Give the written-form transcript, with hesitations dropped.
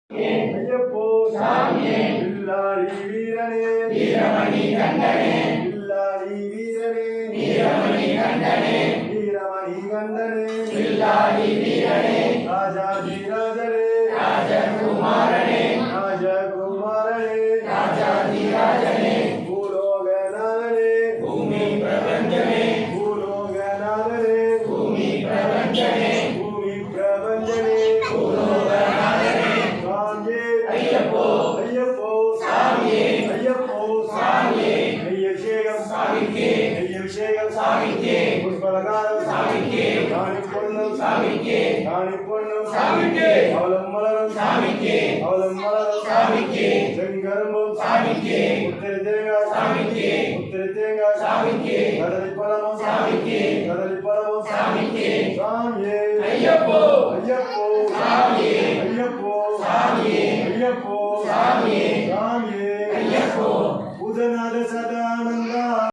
ஐயப்போ சாமியே வில்லாளி வீரனே வீரமணி கண்டனே வில்லாளி வீரனே வீரமணி கண்டனே வீரமணி கண்டனே வில்லாளி வீரனே ராஜாதி ராஜனே ராஜகுமாரனே ராஜகுமாரனே ராஜாதி ராஜனே பூலோகநாதனே பூமி பிரபஞ்சனே பூலோகநாதனே பூமி பிரபஞ்சனே பூமி பிரபஞ்சனே பூலோகநாதனே சாமியே ஐயப்போ ஐயப்போ சாமியே ஐயப்போ சாமியே நெய்யபிஷேகம் சாமிக்கே நெய்யபிஷேகம் சாமிக்கே புஷ்பலகாரம் சாமிக்கே ராணி பொன்னம் சாமிக்கே ராணி பொன்னம் சாமிக்கே அவலம் மலரும் சாமிக்கே அவலம் மலரும் சாமிக்கே செங்கரும்பும் சாமிக்கே உத்திரி தேங்காய் சாமிக்கே உத்திரி தேங்காய் சாமிக்கே கடலை பழமும் சாமிக்கே கடலை பழமும் சாமிக்கே சாமியே ஐயப்போ ஐயப்போ சாமியே ஐயப்போ சாமியே ஐயப்போ சாமியே